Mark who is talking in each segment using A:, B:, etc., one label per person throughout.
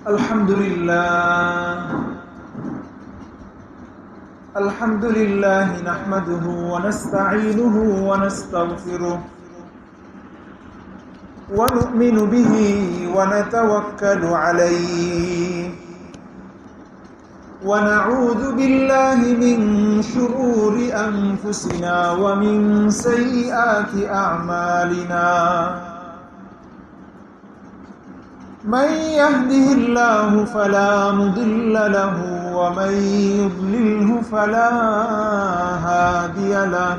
A: الحمد لله نحمده ونستعينه ونستغفره ونؤمن به ونتوكل عليه ونعوذ بالله من شرور أنفسنا ومن سيئات أعمالنا من يهده الله فلا مضل له ومن يضلله فلا هادي له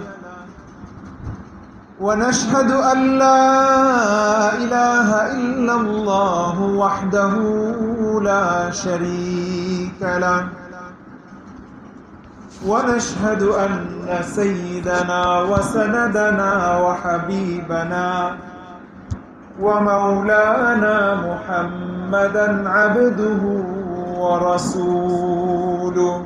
A: ونشهد أن لا إله إلا الله وحده لا شريك له ونشهد أن سيدنا وسندنا وحبيبنا ومولانا محمدا عبده ورسوله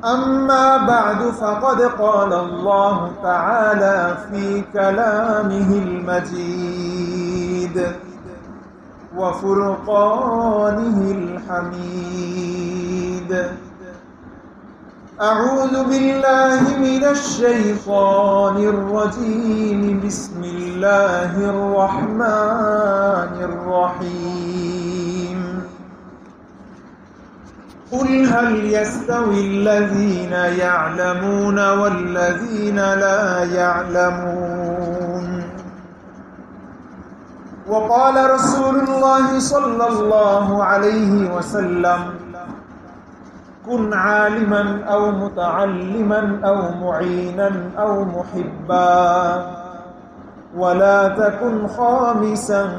A: أما بعد فقد قال الله تعالى في كلامه المجيد وفرقانه الحميد أعوذ بالله من الشيطان الرجيم بسم الله الرحمن الرحيم قل هل يستوي الذين يعلمون والذين لا يعلمون وقال رسول الله صلى الله عليه وسلم كن عالما أو متعلما أو معينا أو محبا ولا تكن خامسا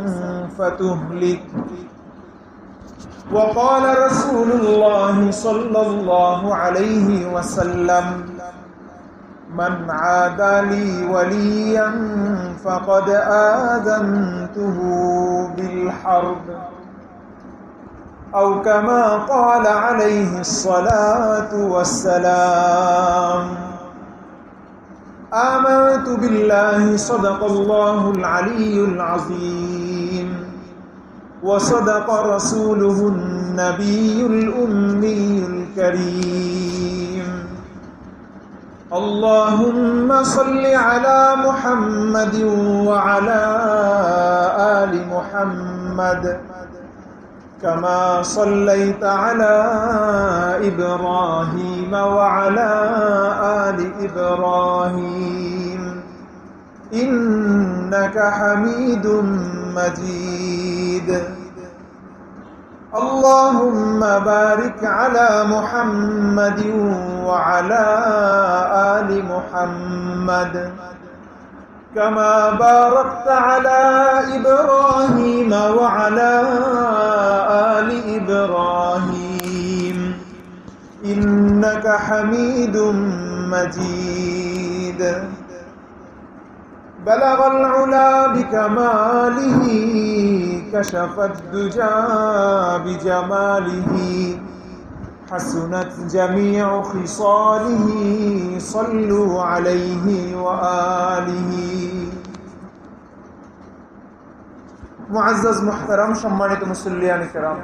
A: فتهلك وقال رسول الله صلى الله عليه وسلم من عادى لي وليا فقد آذنته بالحرب أو كما قال عليه الصلاة والسلام آمنت بالله صدق الله العلي العظيم وصدق رسوله النبي الأمي الكريم اللهم صل على محمد وعلى آل محمد كما صليت على إبراهيم وعلى آل إبراهيم إنك حميد مجيد اللهم بارك على محمد وعلى آل محمد كما باركت على إبراهيم وعلى آل إبراهيم إنك حميد مجيد بلغ العلا بكماله كشف الدجى بجماله حسنت جميع خصاله صلوا عليه وآله মুআজ্জাজ মুহতারাম সম্মানিত মুসল্লিয়ান কিরাম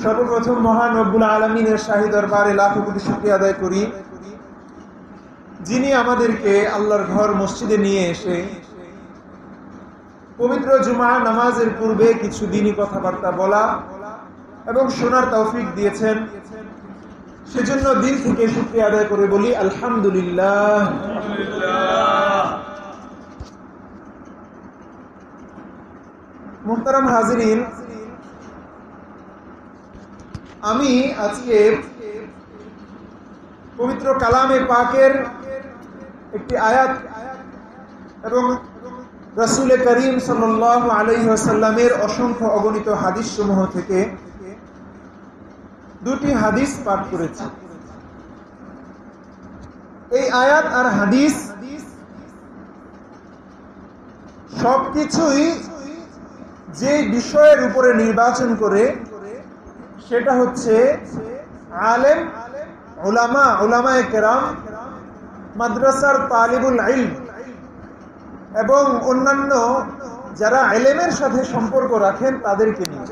A: সর্বপ্রথম মহান রব্বুল আলামিনের শাহী দরবারে লাখো কোটি শুকরিয়া আদায় করি যিনি আমাদেরকে আল্লাহর ঘর মসজিদে নিয়ে এসে পবিত্র জুমা নামাজের পূর্বে কিছু দিনী কথাবার্তা বলা এবং শোনার তৌফিক দিয়েছেন সেজন্য দিল থেকে শুকরিয়া আদায় করে বলি আলহামদুলিল্লাহ। মুহতারাম হাজিরিন, আমি আজকে পবিত্র কালামে পাকের একটি আয়াত এবং রাসূল করিম সাল্লাল্লাহু আলাইহি ওয়াসাল্লামের অসংখ্য অগণিত হাদিস সমূহ থেকে দুটি হাদিস পাঠ করেছি। এই আয়াত আর হাদিস সবকিছুই যে বিষয়ের উপরে নির্বাচন করে সেটা হচ্ছে আলেম, উলামা, উলামায়ে কেরাম, মাদ্রাসার তালিবুল ইলম এবং অন্যান্য যারা ইলমের সাথে সম্পর্ক রাখেন তাদেরকে নিয়ে।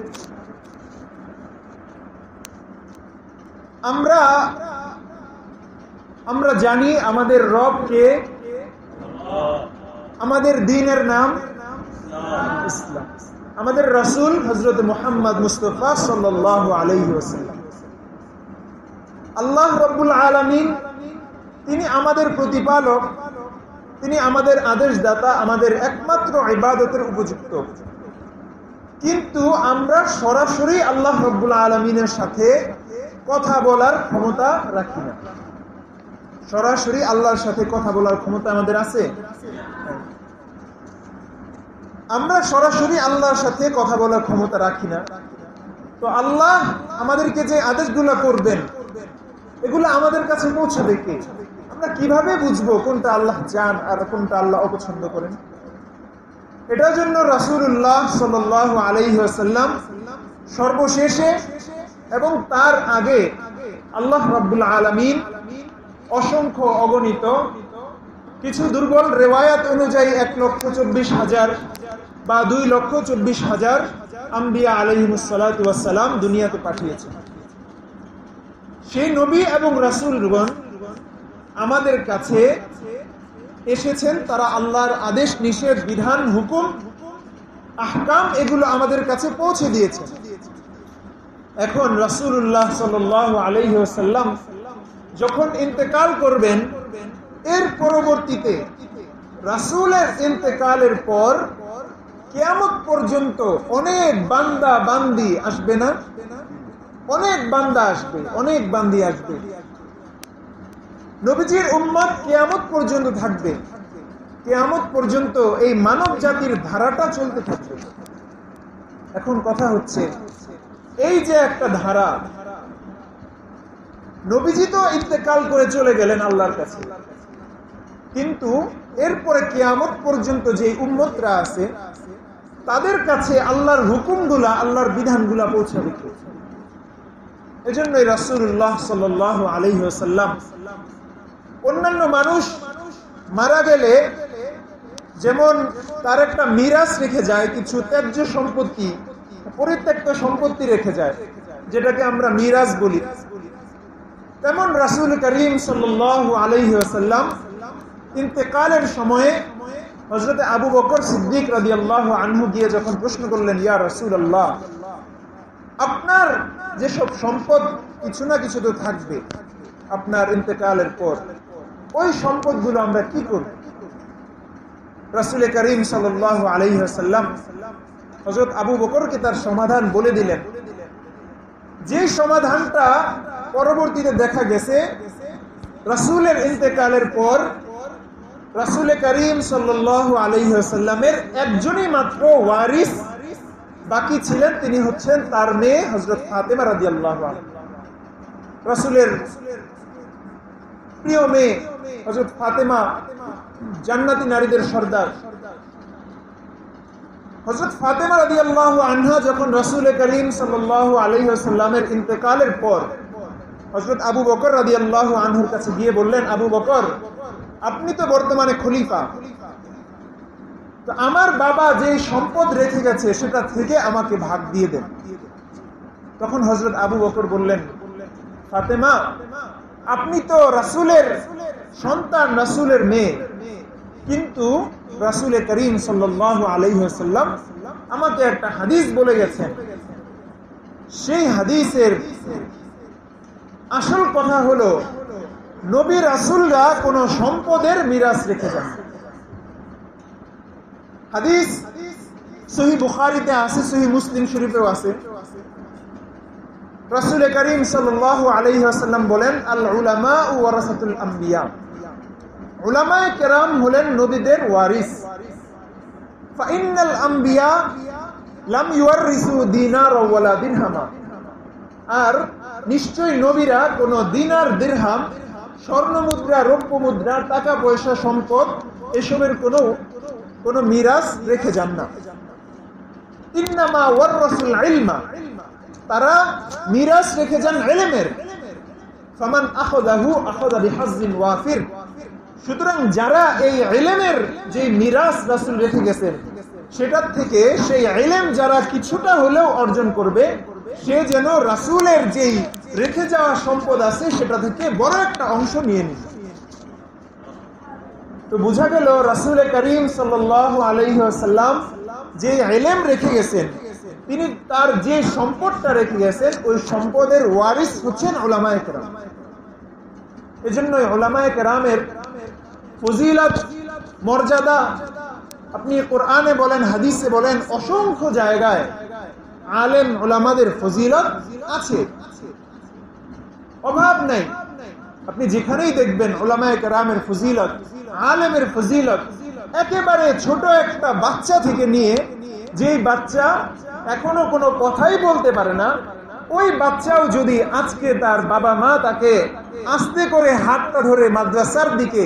A: আমরা জানি আমাদের রব কে, আমাদের দ্বীনের নাম ইসলাম, আমাদের রাসূল হযরত মুহাম্মদ মুস্তাফা সাল্লাল্লাহু আলাইহি ওয়াসাল্লাম। আল্লাহ রাব্বুল আলামিন তিনি আমাদের প্রতিপালক, তিনি আমাদের আদেশদাতা, আমাদের একমাত্র ইবাদতের উপযুক্ত। কিন্তু আমরা সরাসরি আল্লাহ রাব্বুল আলামিনের সাথে কথা বলার ক্ষমতা রাখি না। সরাসরি আল্লাহর সাথে কথা বলার ক্ষমতা আমাদের আছে? আমরা সরাসরি আল্লাহর সাথে কথা বলার ক্ষমতা রাখি না। তো আল্লাহ আমাদেরকে যে আদেশগুলো করবেন এগুলো আমাদের কাছে পৌঁছাবে কে? আমরা কিভাবে বুঝবো কোনটা আল্লাহ চান আর কোনটা আল্লাহ অপছন্দ করেন? এটার জন্য রাসূলুল্লাহ সাল্লাল্লাহু আলাইহি ওয়াসাল্লাম সর্বশেষে এবং তার আগে আল্লাহ রাব্বুল আলামিন অসংখ্য অগণিত কিছু দুর্বল রিওয়ায়াত অনুযায়ী 1,24,000 বা 2,24,000 আম্বিয়া আলাইহিমুস সালাতু ওয়াস সালাম দুনিয়াতে পাঠিয়েছেন। সেই নবী এবং রাসূলগণ আমাদের কাছে এসেছেন, তারা আল্লাহর আদেশ নিষেধ বিধান হুকুম আহকাম এগুলো আমাদের কাছে পৌঁছে দিয়েছেন। এখন রাসূলুল্লাহ সাল্লাল্লাহু আলাইহি ওয়াসাল্লাম যখন ইন্তেকাল করবেন, এর পরবর্তীতে রাসূলের ইন্তেকালের পর কিয়ামত পর্যন্ত অনেক বান্দা বান্দি আসবে না? অনেক বান্দা আসবে, অনেক বান্দি আসবে। নবীজির উম্মত কিয়ামত পর্যন্ত থাকবে। কিয়ামত পর্যন্ত এই মানব জাতির ধারাটা চলতে থাকবে। এখন কথা হচ্ছে, এই যে একটা ধারা, নবীজি তো ইন্তেকাল করে চলে গেলেন আল্লাহর কাছে, কিন্তু এরপরে কিয়ামত পর্যন্ত যে উম্মতরা আছে তাদের কাছে আল্লাহর হুকুমগুলা, আল্লাহর বিধানগুলা পৌঁছাবে কে? এজন্যই রাসূলুল্লাহ সাল্লাল্লাহু আলাইহি ওয়াসাল্লাম অন্যান্য মানুষ মারা গেলে যেমন তার একটা মিরাস রেখে যায়, কিছু ত্যায্য সম্পত্তি, পরিত্যক্ত সম্পত্তি রেখে যায়, যেটাকে আমরা মিরাস বলি, তেমন রাসূল করিম সাল্লাল্লাহু আলাইহি ওয়াসাল্লাম ইন্তেকালের সময়ে হযরত আবু বকর সিদ্দিক রাদিয়াল্লাহু আনহু গিয়ে যখন প্রশ্ন করলেন, ইয়া রাসূলুল্লাহ, আপনার যেসব সম্পদ কিছু না কিছু তো থাকবে আপনার ইন্তেকালের পর, ওই সম্পদগুলো আমরা কি করব? রাসূল করিম সাল্লাল্লাহু আলাইহি ওয়াসাল্লাম হযরত আবু বকরকে তার সমাধান বলে দিলেন, যে সমাধানটা পরবর্তীতে দেখা গেছে রাসূলের ইন্তেকালের পর রাসূল করিম সাল্লাল্লাহু আলাইহি ওয়াসাল্লামের একজনই মাত্র ওয়ারিস বাকি ছিলেন, তিনি হচ্ছেন তার মেয়ে হযরত ফাতেমা রাদিয়াল্লাহু আনহা। রাসূলের প্রিয় মেয়ে হযরত ফাতেমা জান্নাতি নারীদের সর্দার। হযরত ফাতেমা রাদিয়াল্লাহু আনহা যখন রাসূল করিম সাল্লাল্লাহু আলাইহি ওয়াসাল্লামের ইন্তেকালের পর হযরত আবু বকর রাদিয়াল্লাহু আনহুর কাছে গিয়ে বললেন, আবু বকর, আপনি তো বর্তমানে খলিফা, তো আমার বাবা যে সম্পদ রেখে গেছে সেটা থেকে আমাকে ভাগ দিয়ে দেন। তখন হযরত আবু বকর বললেন, ফাতেমা, আপনি তো রাসূলের সন্তান, রাসূলের মেয়ে, কিন্তু রাসূল করিম সাল্লাল্লাহু আলাইহি ওয়াসাল্লাম আমাকে একটা হাদিস বলে গেছেন, সেই হাদিসের আসল কথা হলো নবী রাসূলরা কোন সম্পদের মিরাস রেখে যান। হাদিস সহিহ বুখারীতে আছে, সহিহ মুসলিম শরীফেও আছে। রাসূল করিম সাল্লাল্লাহু আলাইহি ওয়াসাল্লাম বলেন, আল উলামা ওয়ারাসাতুল আম্বিয়া, উলামায়ে কেরাম হলেন নবীদের ওয়ারিস। ফা ইন্নাল আম্বিয়া লাম ইউয়ারিসু দিনার ওয়ালা দিরহামা, আর নিশ্চয় নবীরা কোন দিনার দিরহাম, স্বর্ণ মুদ্রা, রৌপ্য মুদ্রা, টাকা পয়সা, সম্পদ এসবের কোন মিরাস রেখে যান না। ইন্নামা ওয়ারাসুল ইলমা, তারা মিরাস রেখে যান ইলমের। ফামান আখাযাহু আখাযা বিহাজ্জিন ওয়াফির, সুতরাং যারা এই ইলমের যে মিরাস রাসূল রেখে গেছেন সেটার থেকে সেই ইলম যারা কিছুটা হলেও অর্জন করবে, সে যেন রাসূলের যেই রেখে যাওয়া সম্পদ আছে সেটা থেকে বড় একটা অংশ নিয়ে নিবে। তো বোঝা গেল রাসূল করিম সাল্লাল্লাহু আলাইহি ওয়াসাল্লাম যে ইলম রেখে গেছেন, তিনি তার যে সম্পদটা রেখে গেছেন ওই সম্পদের ওয়ারিস হচ্ছেন উলামায়ে কেরাম। এজন্য উলামায়ে কেরামের ফজিলত, মর্যাদা আপনি কোরআনে বলেন, হাদিসে বলেন, অসংখ্য জায়গায় আলেম উলামাদের ফজিলত আছে, অভাব নাই। আপনি যেখানেই দেখবেন উলামায়ে কেরামের ফজিলত, আলেমের ফজিলত, একেবারে ছোট একটা বাচ্চা থেকে নিয়ে, যেই বাচ্চা এখনো কোনো কথাই বলতে পারে না, ওই বাচ্চাও যদি আজকে তার বাবা মা তাকে আস্তে করে হাতটা ধরে মাদ্রাসার দিকে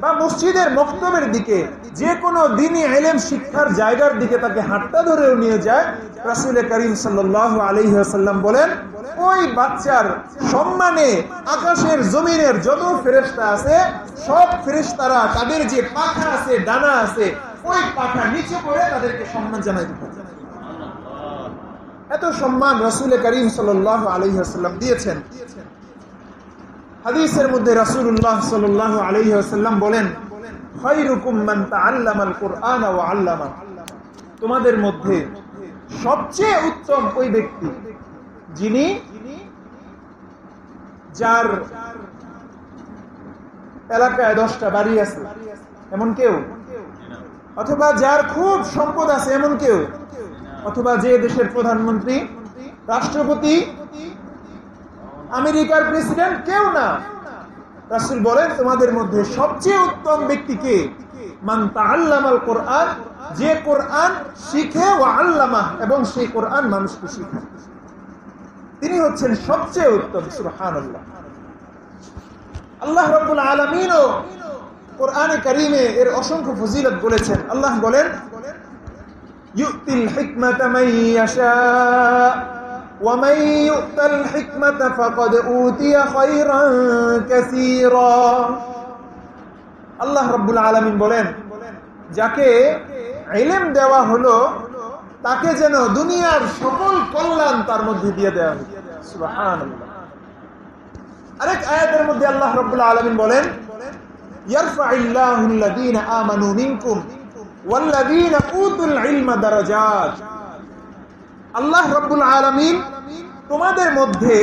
A: বা মসজিদের মক্তবের দিকে, যে কোনো দ্বীনি ইলম শিক্ষার জায়গার দিকে তাকে হাতটা ধরেও নিয়ে যায়, রাসূল করিম সাল্লাল্লাহু আলাইহি ওয়াসাল্লাম বলেন ওই বাচ্চার সম্মানে আকাশের জমিনের যত ফেরেশতা আছে সব ফেরেশতারা তাদের যে পাখা আছে, ডানা আছে, ওই পাখা নিচে করে তাদেরকে সম্মান জানাইতে থাকে। এত সম্মান রাসূল করিম সাল্লাল্লাহু আলাইহি ওয়াসাল্লাম দিয়েছেন। হাদিসের মধ্যে রাসূলুল্লাহ সাল্লাল্লাহু আলাইহি ওয়াসাল্লাম বলেন, খায়রুকুম মান তাআল্লামাল কুরআন ওয়া আল্লামা, তোমাদের মধ্যে সবচেয়ে উত্তম ওই ব্যক্তি যিনি, যার এলাকায় 10টা বাড়ি আছে এমন কেউ, অথবা যার খুব সম্পদ আছে এমন কেউ, অথবা যে দেশের প্রধানমন্ত্রী, রাষ্ট্রপতি, আমেরিকার প্রেসিডেন্ট, কেউ না। রাসূল বলেন তোমাদের মধ্যে সবচেয়ে উত্তম ব্যক্তি কে? মান তাআল্লামাল কুরআন, যে কোরআন শিখে, ওয়া আল্লামা, এবং সেই কোরআন মানুষকে শেখায়, তিনি হচ্ছেন সবচেয়ে উত্তম। সুবহানাল্লাহ। আল্লাহ রাব্বুল আলামিনও কোরআনে কারীমে এর অসংখ্য ফজিলত বলেছেন। আল্লাহ বলেন, ইউতিল হিকমাতা মান ইয়াশা ওয়া মান ইউতাল হিকমাতা ফাকাদ উতিয়া খায়রান কাসীরা। আল্লাহ রাব্বুল আলামিন বলেন, যাকে ইলম দেওয়া হলো তাকে যেন দুনিয়ার সকল কল্যাণ তার মধ্যে দিয়ে দেওয়া হবে। সুবহানাল্লাহ। আরেক আয়াতের মধ্যে আল্লাহ রাব্বুল আলামিন বলেন, ইয়ারফাইল্লাহুল লাযীনা আমানু মিনকুম ওয়াল লাযীনা উতুল ইলমা দারাজাত। আল্লাহ রাব্বুল আলামিন তোমাদের মধ্যে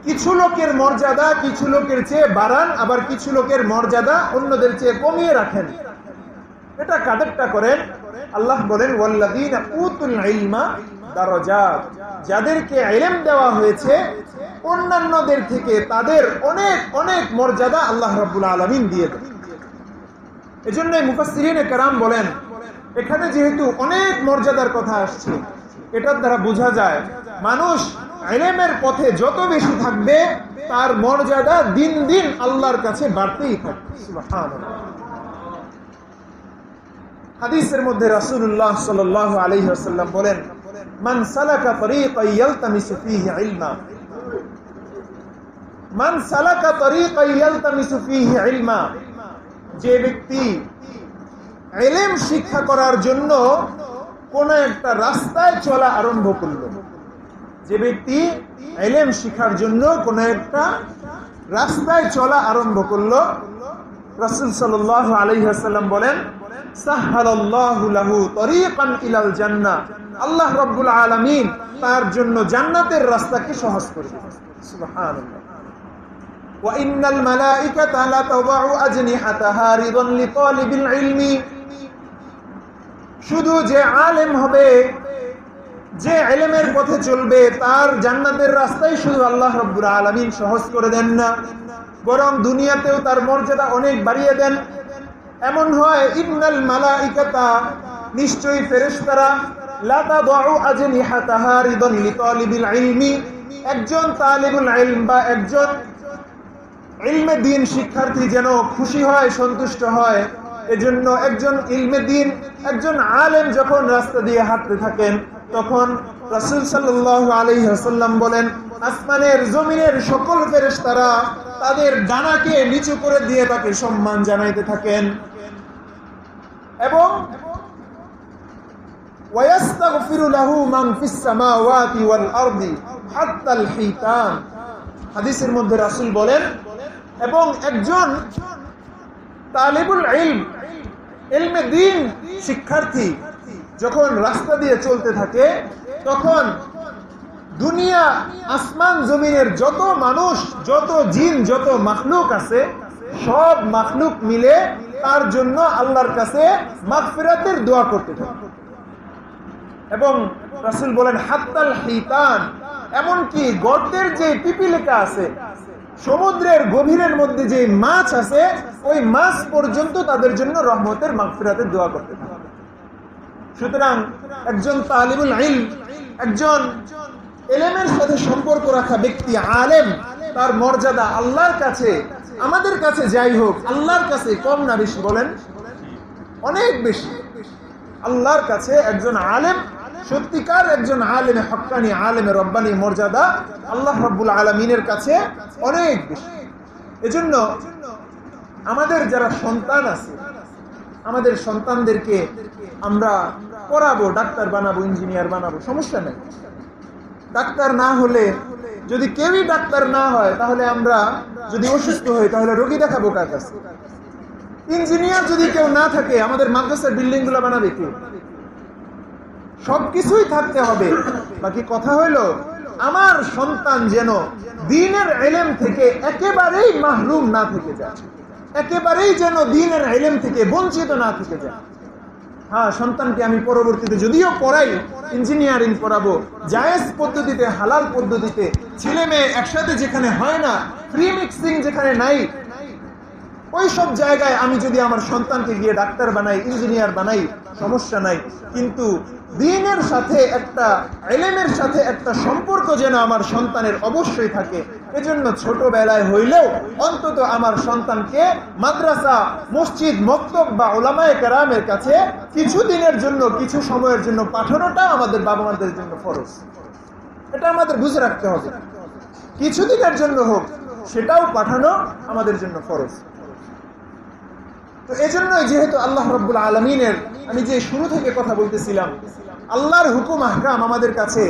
A: কিছু লোকের মর্যাদা কিছু লোকের চেয়ে বাড়ান, আবার কিছু লোকের মর্যাদা অন্যদের চেয়ে কমিয়ে রাখেন। এটা কাদেরটা করেন? আল্লাহ বলেন, ওয়াল্লাযীনা উতুল ইলমা দারাজাত, যাদেরকে ইলম দেওয়া হয়েছে অন্যান্যদের থেকে তাদের অনেক অনেক মর্যাদা আল্লাহ রাব্বুল আলামিন দিয়ে দেন। এজন্যই মুফাসসিরিনে কেরাম বলেন, এখানে যেহেতু অনেক মর্যাদার কথা আসছে, এটার দ্বারা বোঝা যায় মানুষ ইলমের পথে যত বেশি থাকবে তার মর্যাদা দিন দিন আল্লাহর কাছে বাড়তেই থাকবে। সুবহানাল্লাহ। হাদিসের মধ্যে রাসূলুল্লাহ সাল্লাল্লাহু আলাইহি ওয়াসাল্লাম বলেন, মান সালাকা তরিকান ইয়ালতামিসু ফীহি ইলমা, মান সালাকা তরিকান ইয়ালতামিসু ফীহি ইলমা, যে ব্যক্তি ইলম শিক্ষা করার জন্য কোন একটা রাস্তায় চলা আরম্ভ করলো, যে ব্যক্তি ইলম শিখার জন্য কোন একটা রাস্তায় চলা আরম্ভ করলো, রাসূল সাল্লাল্লাহু আলাইহি ওয়াসাল্লাম বলেন, সাহহালাল্লাহু লাহু তরিকান ইলাল জান্নাহ, আল্লাহ রাব্বুল আলামিন তার জন্য জান্নাতের রাস্তাকে সহজ করে দেন। সুবহানাল্লাহ। ওয়া ইন্নাল মালাইকাতা লা তাদাউ আজনিহাতাহা রিদান লিতালিবিল ইলমি, শুধু যে আলেম হবে, যে ইলমের পথে চলবে, তার জান্নাতের রাস্তাই শুধু আল্লাহ রাব্বুল আলামিন সহজ করে দেন না, বরং দুনিয়াতেও তার মর্যাদা অনেক বাড়িয়ে দেন। এমন হয়, ইন্নাল মালাইকাতা, নিশ্চয়ই ফেরেশতারা, লা তাদাউ আজনিহাতাহা রিদান লিতালিবিল ইলমি, একজন তালিবুল ইলম বা একজন ইলমে দ্বীন শিক্ষার্থী যেন খুশি হয়, সন্তুষ্ট হয়, এজন্য একজন ইলমে দ্বীন, একজন আলেম যখন রাস্তা দিয়ে হাঁটতে থাকেন, তখন রাসূল সাল্লাল্লাহু আলাইহি ওয়াসাল্লাম বলেন, আসমানের জমিনের সকল ফেরেশতারা তাদের ডানাকে নিচু করে দিয়ে তাকে সম্মান জানাইতে থাকেন। এবং ওয়ায়াস্তাগফিরু লাহু মান ফিস সামাওয়াতি ওয়াল আরদি হাত্তাল হিতান। হাদিসের মধ্যে রাসূল বলেন, এবং একজন তালিবুল ইলম, ইলমে দ্বীন শিক্ষার্থী যখন রাস্তা দিয়ে চলতে থাকে, তখন দুনিয়া আসমান জমিনের যত মানুষ, যত জিন, যত মাখলুক আছে, সব মাখলুক মিলে তার জন্য আল্লাহর কাছে মাগফিরাতের দোয়া করতে থাকে। এবং রাসূল বলেন হাত্তাল হিতান, এমনকি গর্তের যে পিপিলিকা আছে, সমুদ্রের গভীরের মধ্যে যে মাছ আছে, ওই মাছ পর্যন্ত তাদের জন্য রহমতের মাগফিরাতের দোয়া করতে থাকে। সুতরাং একজন তালিবুল ইলম, একজন ইলমের সাথে সম্পর্ক রাখা ব্যক্তি, আলেম, তার মর্যাদা আল্লাহর কাছে, আমাদের কাছে যাই হোক, আল্লাহর কাছে কম না বেশি বলেন? অনেক বেশি। আল্লাহর কাছে একজন আলেম, সত্যিকার একজন আলেমে হক্কানি, আলেমে রব্বানি মর্যাদা আল্লাহ রাব্বুল আলামিনের কাছে অনেক বেশি। এজন্য আমাদের যারা সন্তান আছে, আমাদের সন্তানদেরকে আমরা পড়াবো, ডাক্তার বানাবো, ইঞ্জিনিয়ার বানাবো, সমস্যা নেই। ডাক্তার না হলে, যদি কেউই ডাক্তার না হয়, তাহলে আমরা যদি অসুস্থ হই তাহলে রোগী দেখাবো কার কাছে? ইঞ্জিনিয়ার যদি কেউ না থাকে, আমাদের মাদ্রাসার বিল্ডিং গুলো বানাবে কে? সবকিছুই থাকতে হবে। বাকি কথা হইল, আমার সন্তান যেন দ্বীনের ইলম থেকে একেবারেই মাহরুম না থেকে যায়, একেবারেই যেন দ্বীনের ইলম থেকে বঞ্চিত না থেকে যায়। হ্যাঁ, সন্তানকে আমি পরবর্তীতে যদিও পড়াই, ইঞ্জিনিয়ারিং পড়াবো জায়েজ পদ্ধতিতে, হালাল পদ্ধতিতে, ছেলে মেয়ে একসাথে যেখানে হয় না, ফ্রি মিক্সিং যেখানে নাই, ওই সব জায়গায় আমি যদি আমার সন্তানকে গিয়ে ডাক্তার বানাই, ইঞ্জিনিয়ার বানাই, সমস্যা নাই। কিন্তু দ্বীনের সাথে একটা, ইলমের সাথে একটা সম্পর্ক যেন আমার সন্তানের অবশ্যই থাকে। এজন্য ছোটবেলায় হইলেও অন্তত আমার সন্তানকে মাদ্রাসা, মসজিদ, মক্তব বা উলামায়ে কেরামের কাছে কিছু দিনের জন্য, কিছু সময়ের জন্য পাঠানোটা আমাদের বাবা মাদের জন্য ফরজ। এটা আমাদের বুঝে রাখতে হবে। কিছুদিনের জন্য হোক, সেটাও পাঠানো আমাদের জন্য ফরজ। তো এজন্যই যেহেতু আল্লাহ রাব্বুল আলামিনের, আমি যে শুরু থেকে কথা বলতেছিলাম, আল্লাহর হুকুম আহকাম আমাদের কাছে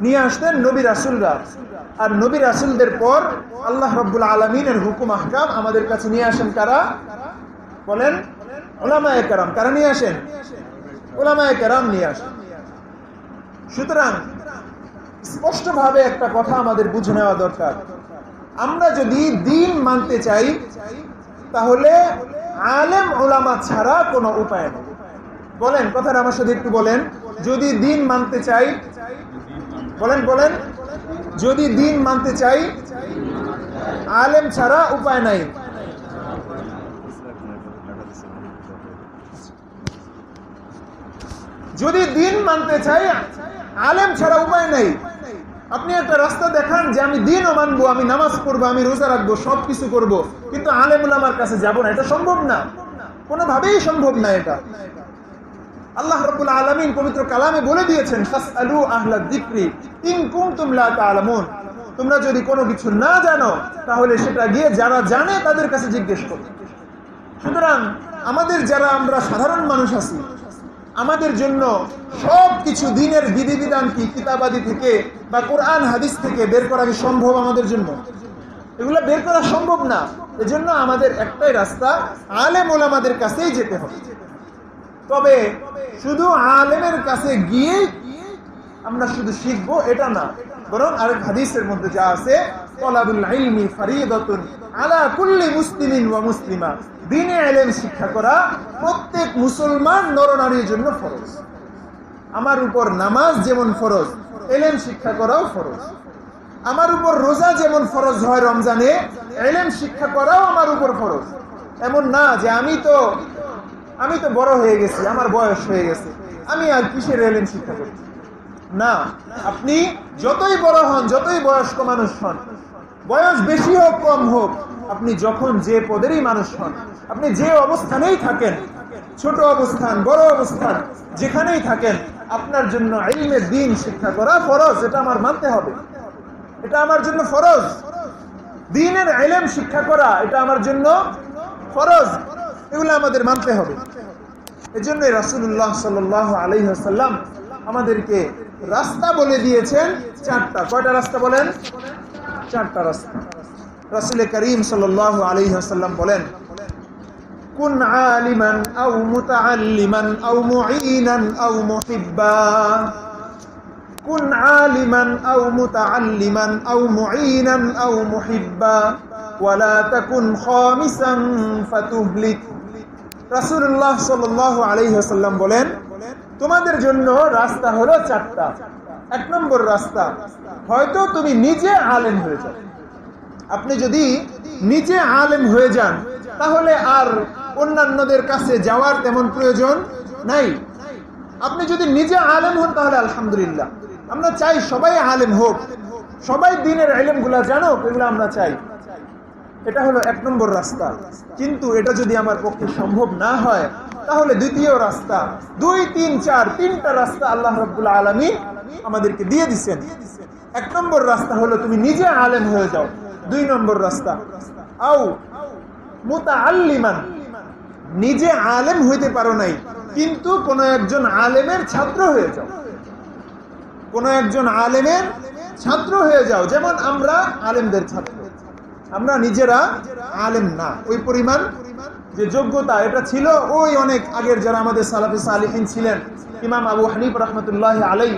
A: নিয়ে আসতেন নবী রাসূলরা, আর নবী রাসূলদের পর আল্লাহ রাব্বুল আলামিনের হুকুম আহকাম আমাদের কাছে নিয়ে আসেন কারা? বলেন? উলামায়ে কেরাম। কারা নিয়ে আসেন? উলামায়ে কেরাম নিয়ে আসেন। সুতরাং স্পষ্টভাবে একটা কথা আমাদের বুঝে নেওয়া দরকার, আমরা যদি দ্বীন মানতে চাই তাহলে আলেম উলামা ছাড়া কোনো উপায় নেই। বলেন, কথাটা আমার সাথে একটু বলেন। যদি দ্বীন মানতে চাই, বলেন বলেন, যদি দ্বীন মানতে চাই আলেম ছাড়া উপায় নাই। যদি দ্বীন মানতে চাই আলেম ছাড়া উপায় নাই। আপনি একটা রাস্তা দেখান যে আমি দ্বীনও মানবো, আমি নামাজ পড়বো, আমি রোজা রাখবো, সবকিছু করব, কিন্তু আলেম উলামার কাছে যাব না, এটা সম্ভব না, কোনোভাবেই সম্ভব না। এটা আল্লাহ রাব্বুল আলামিন পবিত্র কালামে বলে দিয়েছেন, ফাসআলু আহলা যিকরি ইন কুনতুম লা তা'লামুন, তোমরা যদি কোনো কিছু না জানো তাহলে সেটা গিয়ে যারা জানে তাদের কাছে জিজ্ঞেস করো। সুতরাং আমাদের যারা আমরা সাধারণ মানুষ আছি, আমাদের জন্য সবকিছু দ্বীনের বিধিবিধান কি কিতাবাদি থেকে বা কোরআন হাদিস থেকে বের করা কি সম্ভব? আমাদের জন্য এগুলো বের করা সম্ভব না। এজন্য আমাদের একটাই রাস্তা, আলেম ওলামাদের কাছেই যেতে হবে। তবে শুধু আলেমের কাছে গিয়ে আমরা শুধু শিখবো এটা না, বরং আরেক হাদিসের মধ্যে যা আছে, তালাবুল ইলমি ফারিদাতুন আলা কুল্লি মুসলিমিন ওয়া মুসলিমা, দ্বীনে ইলম শিক্ষা করা প্রত্যেক মুসলমান নরনারীর জন্য ফরজ। আমার উপর নামাজ যেমন ফরজ, ইলম শিক্ষা করাও ফরজ। আমার উপর রোজা যেমন ফরজ হয় রমজানে, ইলম শিক্ষা করাও আমার উপর ফরজ। এমন না যে আমি তো বড় হয়ে গেছি, আমার বয়স হয়ে গেছে, আমি আর কিসের ইলম শিক্ষা করি? না, আপনি যতই বড় হন, যতই বয়স্ক মানুষ হন, বয়স বেশি হোক কম হোক, আপনি যখন যে পদেরই মানুষ হন, আপনি যে অবস্থানেই থাকেন, ছোট অবস্থান, বড় অবস্থান, যেখানেই থাকেন, আপনার জন্য ইলমে দ্বীন শিক্ষা করা ফরজ। এটা আমার মানতে হবে, এটা আমার জন্য ফরজ। দ্বীনের ইলম শিক্ষা করা এটা আমার জন্য ফরজ, এগুলো আমাদের মানতে হবে। এজন্য রাসূলুল্লাহ সাল্লাল্লাহু আলাইহি ওয়াসাল্লাম আমাদেরকে রাস্তা বলে দিয়েছেন চারটা। কয়টা রাস্তা বলেন? চারটা রাস্তা। রাসূল করিম সাল্লাল্লাহু আলাইহি ওয়াসাল্লাম বলেন, কুন আলিমান আও মুতাআল্লিমান আও মুঈনান আও মুহিব্বা। কুন আলিমান আও মুতাআল্লিমান আও মুঈনান আও মুহিব্বা ওয়ালা তাকুন খামিসান ফাতুহলিক। রাসূলুল্লাহ সাল্লাল্লাহু আলাইহি ওয়াসাল্লাম বলেন, তোমাদের জন্য রাস্তা হলো চারটা। এক নম্বর রাস্তা, হয়তো তুমি নিজে আলেম হয়ে যাও। আপনি যদি নিজে আলেম হয়ে যান তাহলে আর অন্যান্যদের কাছে যাওয়ার তেমন প্রয়োজন নাই। আপনি যদি নিজে আলেম হন তাহলে আলহামদুলিল্লাহ। আমরা চাই সবাই আলেম হোক, সবাই দ্বীনের ইলমগুলো জানুক, এগুলো আমরা চাই। এটা হলো এক নম্বর রাস্তা। কিন্তু এটা যদি আমার পক্ষে সম্ভব না হয় তাহলে দ্বিতীয় রাস্তা, 2, 3, 4 তিনটা রাস্তা আল্লাহ রাব্বুল আলামিন আমাদেরকে দিয়ে দিয়েছেন। এক নম্বর রাস্তা হলো তুমি নিজে আলেম হয়ে যাও। 2 নম্বর রাস্তা, আও মুতাআল্লিমান, নিজে আলেম হইতে পারো নাই কিন্তু কোন একজন আলেমের ছাত্র হয়ে যাও। কোন একজন আলেমের ছাত্র হয়ে যাও। যেমন আমরা আলেমদের ছাত্র, আমরা নিজেরা আলেম না, ওই পরিমাণ যে যোগ্যতা এটা ছিল ওই অনেক আগের যারা আমাদের সালাফে সালিহিন ছিলেন, ইমাম আবু হানিফা রাহমাতুল্লাহি আলাইহি,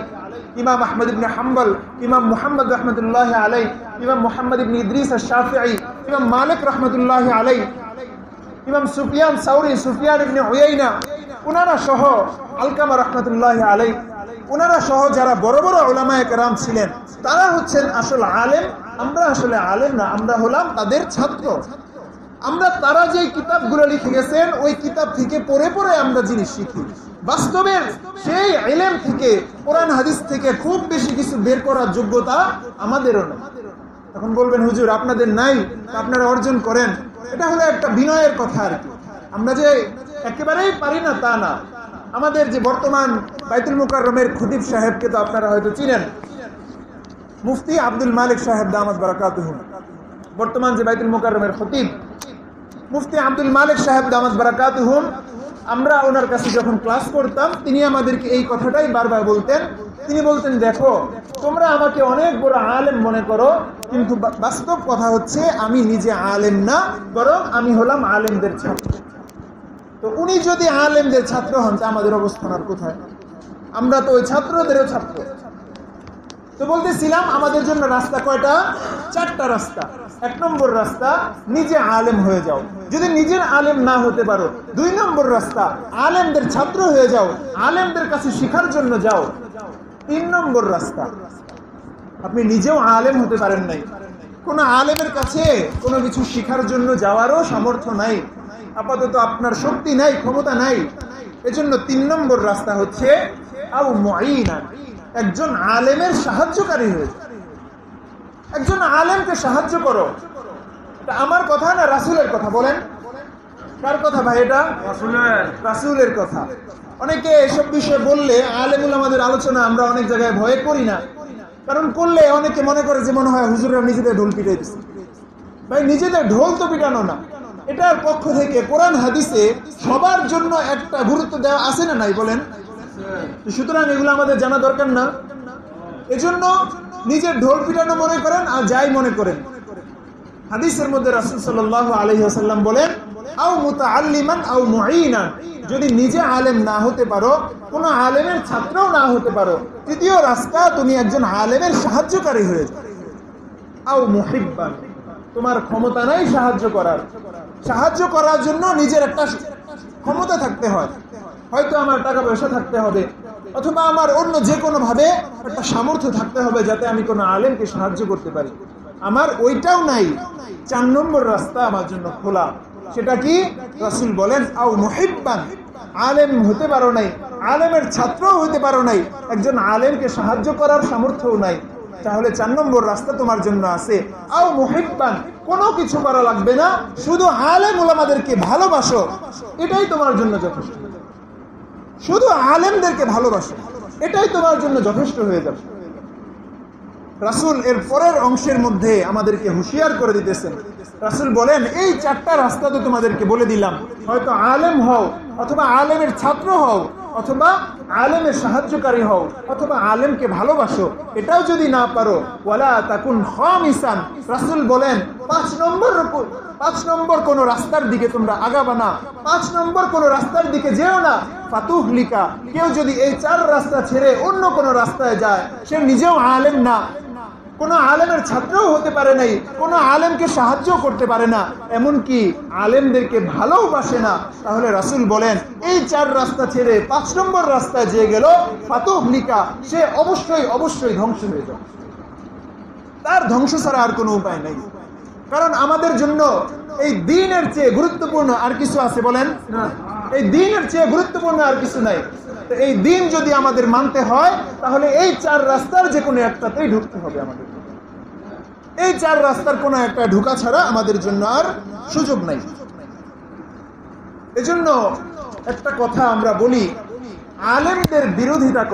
A: ইমাম আহমদ ইবনে হাম্বল, ইমাম মুহাম্মদ রাহমাতুল্লাহি আলাইহি, ইমাম মুহাম্মদ ইবনে ইদ্রিস আশ-শাফিঈ, ইমাম মালিক রাহমাতুল্লাহি আলাইহি, ইমাম সুফিয়ান সাউরি, সুফিয়ান ইবনে উয়াইনা, উনারা সহ আলকামা রাহমাতুল্লাহি আলাইহি, উনারা সহ যারা বড় বড় উলামায়ে কেরাম ছিলেন তারা হচ্ছেন আসল আলেম। আমরা আসলে আলেম না, আমরা হলাম তাদের ছাত্র। আমরা তারা যে কিতাবগুলো লিখে গেছেন ওই কিতাব থেকে পড়ে পড়ে আমরা জিনিস শিখি। বাস্তবের সেই ইলম থেকে, কোরআন হাদিস থেকে খুব বেশি কিছু বের করার যোগ্যতা আমাদেরও নেই। এখন বলবেন হুজুর আপনাদের নাই, আপনারা অর্জন করেন। এটা হলো একটা বিনয়ের কথা আর কি। আমরা যে একেবারেই পারি না তা না। আমাদের যে বর্তমান বাইতুল মুকাররমের খতিব সাহেবকে তো আপনারা হয়তো চিনেন, মুফতি আব্দুল মালিক সাহেব দামাত বারাকাতুহু। বর্তমান যে বাইতুল মুকাররমের খতিব মুফতি আব্দুল মালিক সাহেব দামাত বারাকাতুহু, আমরা ওনার কাছে যখন ক্লাস করতাম তিনি আমাদেরকে এই কথাটাই বারবার বলতেন। তিনি বলতেন, দেখো তোমরা আমাকে অনেক বড় আলেম মনে করো, কিন্তু বাস্তব কথা হচ্ছে আমি নিজে আলেম না, বরং আমি হলাম আলেমদের ছাত্র। তো উনি যদি আলেমদের ছাত্র হন তা আমাদের অবস্থান আর কোথায়? আমরা তো ওই ছাত্রদেরও ছাত্র। তো বলতেছিলাম আমাদের জন্য রাস্তা কয়টা? চারটা রাস্তা। এক নম্বর রাস্তা, নিজে আলেম হয়ে যাও। যদি নিজের আলেম না হতে পারো, 2 নম্বর রাস্তা, আলেমদের ছাত্র হয়ে যাও, আলেমদের কাছে শিখার জন্য যাও। 3 নম্বর রাস্তা, আপনি নিজেও আলেম হতে পারেন নাই, কোন আলেমের কাছে কোনো কিছু শিখার জন্য যাওয়ারও সামর্থ্য নাই, আপাতত আপনার শক্তি নাই, ক্ষমতা নাই। এজন্য 3 নম্বর রাস্তা হচ্ছে আও মুঈনা, একজন আলেমের সাহায্যকারী হয়ে যাও। একজন আলেমকে সাহায্য করো। এটা আমার কথা না রাসূলের কথা? বলেন কার কথা ভাই? এটা রাসূলের কথা। অনেকে এসব বিষয়ে বললে, আলেমুল আমাদের আলোচনা আমরা অনেক জায়গায় ভয় করি না, কারণ করলে অনেকে মনে করে যে মনে হয় হুজুররা নিজেদের ঢোল পিটাই দিচ্ছে। ভাই নিজেদের ঢোল তো পিটানো না, এটার পক্ষ থেকে কোরআন হাদিসে সবার জন্য একটা গুরুত্ব দেওয়া আছে না নাই? বলেন। সুতরাং এগুলো আমাদের জানা দরকার না। এজন্য নিজের ঢোল পিটানো মনে করেন আর যাই মনে করেন। হাদিসের মধ্যে রাসূল সাল্লাল্লাহু আলাইহি ওয়াসাল্লাম বলেন, আও মুতাআল্লিমান আও মুঈনান, যদি নিজে আলেম না হতে পারো, কোন আলেমের ছাত্রও না হতে পারো, তৃতীয় রাস্তা তুমি একজন আলেমের সাহায্যকারী হয়ে যাও। আও মুহিব্বান, তোমার ক্ষমতা নাই সাহায্য করার জন্য নিজের একটা ক্ষমতা থাকতে হয়। হয়তো আমার টাকা পয়সা থাকতে হবে, অথবা আমার অন্য যে কোনো ভাবে একটা সামর্থ্য থাকতে হবে যাতে আমি কোনো আলেমকে সাহায্য করতে পারি। আমার ওইটাও নাই। 4 নম্বর রাস্তা আমার জন্য খোলা। সেটা কি? রাসূল বলেন, আও মুহিব্বান, আলেম হতে পারো নাই, আলেমের ছাত্রও হতে পারো নাই, একজন আলেমকে সাহায্য করার সামর্থ্যও নাই, তাহলে 4 নম্বর রাস্তা তোমার জন্য আছে। আও মুহিব্বান, কোনো কিছু করা লাগবে না, শুধু আলেম উলামাদেরকে ভালোবাসো, এটাই তোমার জন্য যথেষ্ট। শুধু আলেমদেরকে ভালোবাসো, এটাই তোমার জন্য যথেষ্ট হয়ে যাবে। রাসূল এর পরের অংশের মধ্যে আমাদেরকে হুঁশিয়ার করে দিতেছেন। রাসূল বলেন, এই 4টা রাস্তা তো তোমাদেরকে বলে দিলাম, হয়তো আলেম হও, অথবা আলেমের ছাত্র হও, অথবা আলেমের সাহায্যকারী হও, অথবা আলেমকে ভালোবাসো। এটাও যদি না পারো, ওয়ালা তাকুন খামিসান, রাসূল বলেন 5 নম্বর কোন রাস্তার দিকে তোমরা আগাবা না, 5 নম্বর কোন রাস্তার দিকে যেও না। ফাতুহলিকা, কেউ যদি এই 4 রাস্তা ছেড়ে অন্য কোন রাস্তায় যায়, সে নিজেও আলেম না, কোন আলেমের ছাত্রও হতে পারে নাই, কোন আলেমকে সাহায্য করতে পারে না, এমনকি আলেমদেরকে ভালোবাসে না, তাহলে রাসূল বলেন এই 4 রাস্তা ছেড়ে 5 নম্বর রাস্তায় যে গেল, ফাতুহলিকা, সে অবশ্যই ধ্বংস হয়ে যাবে। তার ধ্বংস ছাড়া আর কোনো উপায় নেই। কারণ আমাদের জন্য এই দ্বীনের চেয়ে গুরুত্বপূর্ণ আর কিছু আছে বলেন? এই দ্বীনের চেয়ে গুরুত্বপূর্ণ আর কিছু নাই। তো এই দ্বীন যদি আমাদের মানতে হয়, তাহলে এই 4 রাস্তার যে কোনো একটাতেই ঢুকতে হবে আমাদের। এই 4 রাস্তার কোনো একটা ঢোকা ছাড়া আমাদের জন্য আর সুযোগ নাই। এজন্য একটা কথা আমরা বলি, আলেমদের বিরোধিতা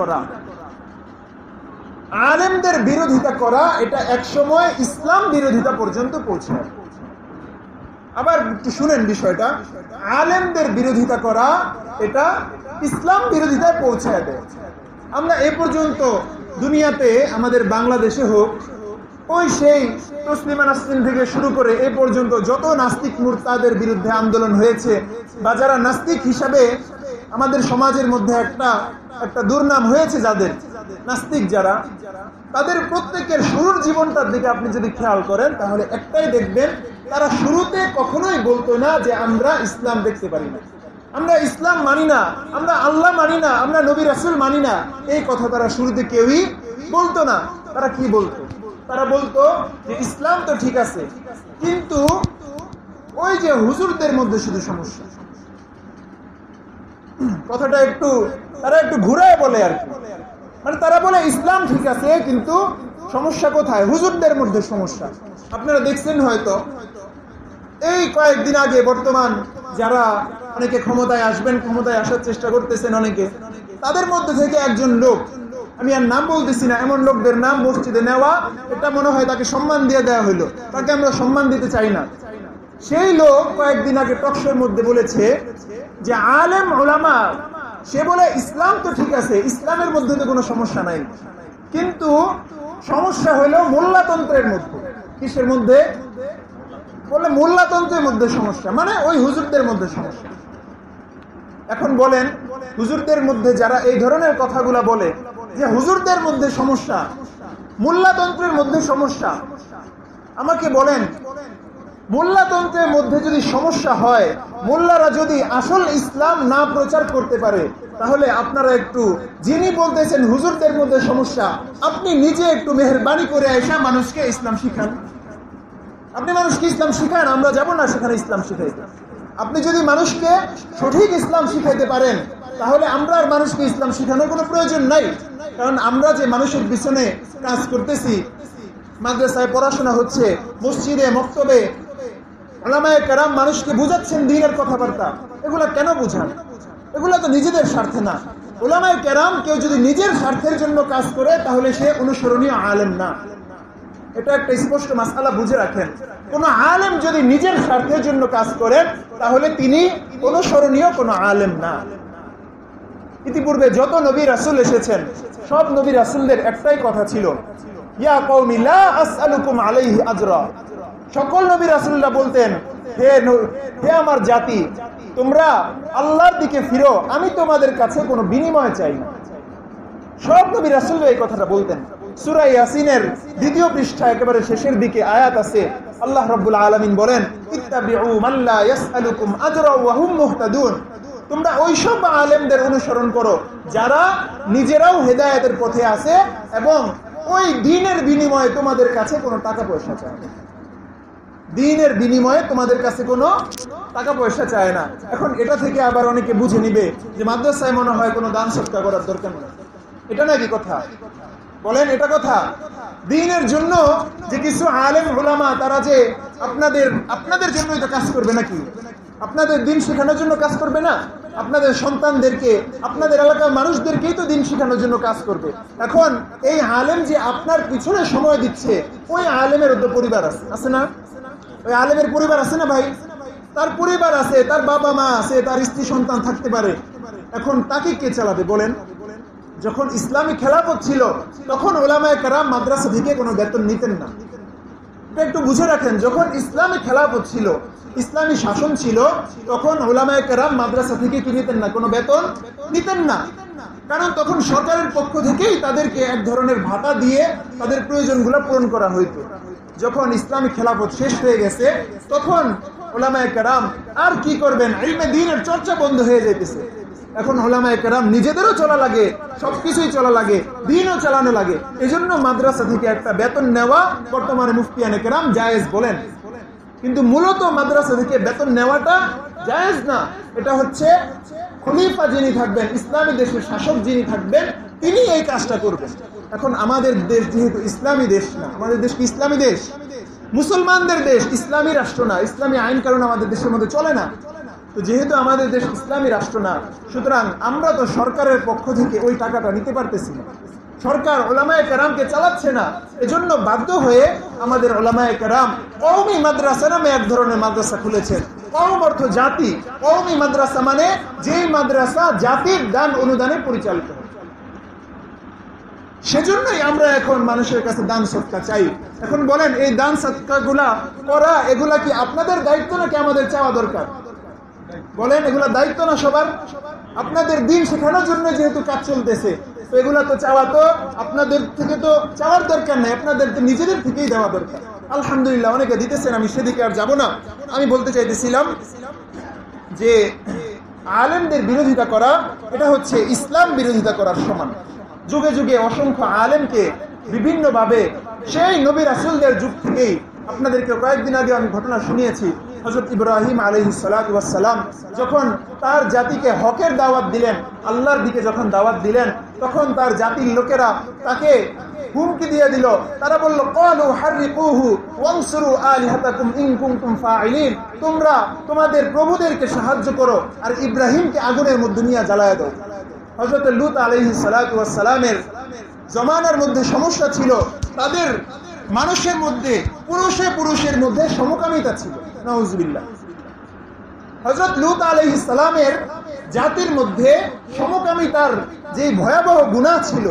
A: করা এটা একসময় ইসলাম বিরোধিতা পর্যন্ত পৌঁছায়। আবার একটু শুনেন বিষয়টা, আলেমদের বিরোধিতা করা এটা ইসলাম বিরোধিতায় পৌঁছায় দেয়। আমরা এ পর্যন্ত দুনিয়াতে, আমাদের বাংলাদেশে হোক, ওই সেই তসলিমা নাসরিন থেকে শুরু করে এ পর্যন্ত যত নাস্তিক মুরতাদের বিরুদ্ধে আন্দোলন হয়েছে, বা যারা নাস্তিক হিসাবে আমাদের সমাজের মধ্যে একটা দুর্নাম হয়েছে, যাদের নাস্তিক যারা, তাদের প্রত্যেকের শুরুর জীবনটার দিকে আপনি যদি খেয়াল করেন, তাহলে একটাই দেখবেন, তারা শুরুতে কখনোই বলতো না যে আমরা ইসলাম দেখতে পারি না, আমরা ইসলাম মানি না, আমরা আল্লাহ মানি না, আমরা নবী রাসূল মানি না। এই কথা তারা শুরুতে কেউই বলতো না। তারা কি বলতো? তারা বলতো যে ইসলাম তো ঠিক আছে, কিন্তু ওই যে হুজুরদের মধ্যে শুধু সমস্যা। কথাটা তারা একটু ঘুরায় বলে আর কি, মানে তারা বলে ইসলাম ঠিক আছে, কিন্তু সমস্যা কোথায়? হুজুরদের মধ্যে সমস্যা। আপনারা দেখছেন হয়তো এই কয়েকদিন আগে, বর্তমান যারা অনেকে ক্ষমতায় আসার চেষ্টা করতেছেন অনেকে, তাদের মধ্যে থেকে একজন লোক, আমি আর নাম বলতেছি না, এমন লোকদের নাম মসজিদে নেওয়া, এটা মনে হয় তাকে সম্মান দিয়ে দেওয়া হইলো, তাকে আমরা সম্মান দিতে চাই না। সেই লোক কয়েকদিন আগে টকশোর মধ্যে বলেছে যে আলেম উলামা, সে বলে ইসলাম তো ঠিক আছে, ইসলামের মধ্যে তো কোনো সমস্যা নাই, কিন্তু সমস্যা হলো মোল্লাতন্ত্রের মধ্যে। কিসের মধ্যে? বলে মোল্লাতন্ত্রের মধ্যে সমস্যা, মানে ওই হুজুরদের মধ্যে সমস্যা। এখন বলেন, হুজুরদের মধ্যে যারা এই ধরনের কথাগুলা বলে যে হুজুরদের মধ্যে সমস্যা, মোল্লাতন্ত্রের মধ্যে সমস্যা, আমাকে বলেন, মোল্লাতন্ত্রের মধ্যে যদি সমস্যা হয়, মোল্লারা যদি আসল ইসলাম না প্রচার করতে পারে, তাহলে আপনারা একটু, যিনি বলতেছেন হুজুরদের মধ্যে সমস্যা, আপনি নিজে একটু মেহেরবানি করে এসে মানুষকে ইসলাম শিখান। আপনি মানুষকে ইসলাম শিখান, আমরা যাব না সেখানে ইসলাম শিখাইতে। আপনি যদি মানুষকে সঠিক ইসলাম শিখাইতে পারেন, তাহলে আমরা আর মানুষকে ইসলাম শিখানোর কোনো প্রয়োজন নাই। কারণ আমরা যে মানুষের পিছনে কাজ করতেছি, মাদ্রাসায় পড়াশোনা হচ্ছে, মসজিদে মক্তবে উলামায়ে কেরাম মানুষকে বুঝাচ্ছেন দ্বীনের কথাবার্তা, এগুলা কেন বুঝান? এগুলা তো নিজেদের স্বার্থে না। উলামায়ে কেরাম কেউ যদি নিজের স্বার্থের জন্য কাজ করে, তাহলে সে অনুসরণীয় আলেম না। এটা একটা স্পষ্ট মাসআলা বুঝে রাখেন। কোন আলেম যদি নিজের স্বার্থের জন্য কাজ করেন, তাহলে তিনি অনুসরণীয় কোন আলেম না। ইতিপূর্বে যত নবী রাসূল এসেছেন, সব নবী রাসূলদের একটাই কথা ছিল, ইয়া কওমি লা আসআলুকুম আলাইহি আজরা। সকল নবী রাসূলরা বলতেন, হে আমার জাতি, তোমরা আল্লাহর দিকে ফিরো, আমি তোমাদের কাছে কোনো বিনিময় চাই না। সব নবী রাসূলরা এই কথাটা বলতেন। সূরা ইয়াসিনের 2য় পৃষ্ঠা একেবারে শেষের দিকে আয়াত আছে, আল্লাহ রাব্বুল আলামিন বলেন, ইত্তাবিউ মান লা ইয়াসআলুকুম আজরা ওয়া হুম মুহতাদুন। তোমরা ওইসব আলেমদের অনুসরণ করো যারা নিজেরাও হেদায়েতের পথে আছে এবং ওই দ্বীনের বিনিময়ে তোমাদের কাছে কোনো টাকা পয়সা চায় না। দ্বীনের বিনিময়ে তোমাদের কাছে কোনো টাকা পয়সা চায় না। এখন এটা থেকে আবার অনেকে বুঝে নিবে যে মাদ্রাসায় মনে হয় কোনো দান সৎকার করার দরকার নেই। এটা নাকি কথা? বলেন, এটা কথা? দ্বীনের জন্য যে কিছু আলেম উলামা, তারা যে আপনাদের জন্যই তো কাজ করবে নাকি? আপনাদের দিন শেখানোর জন্য কাজ করবে না? আপনাদের সন্তানদেরকে, আপনাদের এলাকার মানুষদেরকেই তো দিন শেখানোর জন্য কাজ করবে। এখন এই আলেম যে আপনার পিছনে সময় দিচ্ছে, ওই আলেমের তো পরিবার আছে না? ওই আলেমের পরিবার আছে না ভাই? তার পরিবার আছে, তার বাবা মা আছে, তার স্ত্রী সন্তান থাকতে পারে। এখন তাকে কে চালাবে বলেন? যখন ইসলামী খেলাফত ছিল তখন উলামায়ে কেরাম মাদ্রাসা থেকে কোনো বেতন নিতেন না। একটু বুঝে রাখেন, যখন ইসলামী খেলাফত ছিল, ইসলামী শাসন ছিল, তখন উলামায়ে কেরাম মাদ্রাসা থেকে কি নিতেন না? কোনো বেতন নিতেন না। কারণ তখন সরকারের পক্ষ থেকেই তাদেরকে এক ধরনের ভাতা দিয়ে তাদের প্রয়োজনগুলো পূরণ করা হইতো। যখন ইসলামী খেলাফত শেষ হয়ে গেছে তখন উলামায়ে কেরাম আর কি করবেন, ইলমে দ্বীনের চর্চা বন্ধ হয়ে যাইতেছে। এখন উলামায়ে কেরাম নিজেদেরও চলা লাগে, সবকিছুই চলা লাগে, দ্বীনও চালানো লাগে। এজন্য মাদ্রাসা থেকে একটা বেতন নেওয়া বর্তমানে মুফতিয়ানে কেরাম জায়েজ বলেন, কিন্তু মূলত মাদ্রাসা থেকে বেতন নেওয়াটা জায়েজ না। এটা হচ্ছে খলিফা যিনি থাকবেন, ইসলামী দেশের শাসক যিনি থাকবেন, তিনি এই কাজটা করবেন। এখন আমাদের দেশ যেহেতু ইসলামী দেশ না, আমাদের দেশ কি ইসলামী দেশ? মুসলমানদের দেশ, ইসলামী রাষ্ট্র না। ইসলামী আইন কারণ আমাদের দেশের মধ্যে চলে না। তো যেহেতু আমাদের দেশ ইসলামী রাষ্ট্র না, সুতরাং আমরা তো সরকারের পক্ষ থেকে ওই টাকাটা নিতে পারতেছি না। সরকার উলামায়ে কেরামকে চালাচ্ছে না, এজন্য বাধ্য হয়ে আমাদের উলামায়ে কেরাম কওমি মাদ্রাসা নামে এক ধরনের মাদ্রাসা খুলেছেন। কওম অর্থ জাতি, কওমি মাদ্রাসা মানে যেই মাদ্রাসা জাতির দান অনুদানে পরিচালিত। সেজন্যই আমরা এখন মানুষের কাছে দান সদকা চাই। এখন বলেন, এই দান সদকাগুলা করা, এগুলা কি আপনাদের দায়িত্ব নাকি আমাদের চাওয়া দরকার? বলেন, এগুলা দায়িত্ব না সবার? আপনাদের দিন শেখানোর জন্য যেহেতু কাজ চলতেছে, তো এগুলা তো চাওয়া, তো আপনাদের থেকে তো চাওয়ার দরকার নেই, আপনাদের তো নিজেদের থেকেই দেওয়া দরকার। আলহামদুলিল্লাহ অনেকে দিতেছেন, আমি সেদিকে আর যাব না। আমি বলতে চাইতেছিলাম যে আলেমদের বিরোধিতা করা, এটা হচ্ছে ইসলাম বিরোধিতা করার সমান। যুগে যুগে অসংখ্য আলেমকে বিভিন্নভাবে সেই নবী রাসূলদের যুগ থেকেই, আপনাদেরকে কয়েকদিন আগে আমি ঘটনা শুনিয়েছি, হযরত ইব্রাহিম আলাইহিস সালাতু ওয়াস সালাম যখন তার জাতিকে হকের দাওয়াত দিলেন, আল্লাহর দিকে যখন দাওয়াত দিলেন, তখন তার জাতির লোকেরা তাকে হুমকি দিয়ে দিল। তারা বলল, ক্বালু হাররিকুহু ওয়ানসুরু আলিহাতাকুম ইন কুনতুম ফাইলিন, তোমরা তোমাদের প্রভুদেরকে সাহায্য করো আর ইব্রাহিমকে আগুনের মধ্যে নিয়ে জ্বালায় দাও। হযরত লূত আলাইহিস সালাতু ওয়াস সালামের জমানার মধ্যে সমস্যা ছিল, তাদের মানুষের মধ্যে, পুরুষের মধ্যে সমকামিতা ছিল। নাউজুবিল্লাহ। হযরত লূত আলাইহিস সালামের জাতির মধ্যে সমকামিতার যে ভয়াবহ গুনাহ ছিল,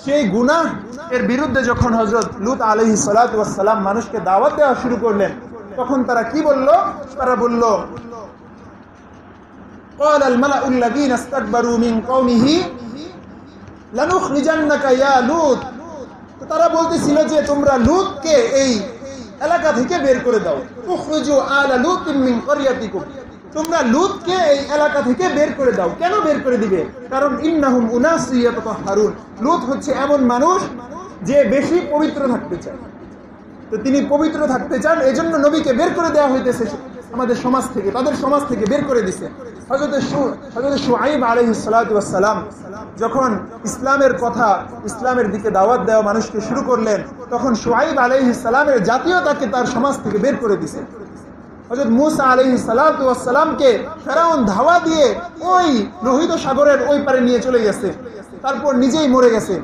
A: সেই গুনাহ এর বিরুদ্ধে যখন হযরত লূত আলাইহিস সালাতু ওয়াস সালাম মানুষকে দাওয়াত দেওয়া শুরু করলেন, তখন তারা কি বলল? তারা বলল, قال الملأ الذين استكبروا من قومه لنخرجنك يا لوط। তারা বলতেছিল যে তোমরা লূতকে এই এলাকা থেকে বের করে দাও। উখরুজু আলা লূতিন মিন ক্বরিয়াতিকুম, তোমরা লূতকে এই এলাকা থেকে বের করে দাও। কেন বের করে দিবে? কারণ ইন্নাহুম উনাসুন ইয়াতাতাহহারুন, লূত হচ্ছে এমন মানুষ যে বেশি পবিত্র থাকতে চায়। তো তিনি পবিত্র থাকতে চান, এজন্য নবীকে বের করে দেওয়া হইতেছে আমাদের সমাজ থেকে, তাদের সমাজ থেকে বের করে দিছে। হযরত শুআইব আলাইহিস সালাতু ওয়াস সালাম যখন ইসলামের কথা, ইসলামের দিকে দাওয়াত দেওয়া মানুষকে শুরু করলেন, তখন শুআইব আলাইহিস সালামের জাতীয় তাকে তার সমাজ থেকে বের করে দিছে। হযরত মূসা আলাইহিস সালাতু ওয়াস সালামকে ফেরাউন ধাওয়া দিয়ে ওই লোহিত সাগরের ওই পারে নিয়ে চলে গেছে, তারপর নিজেই মরে গেছে।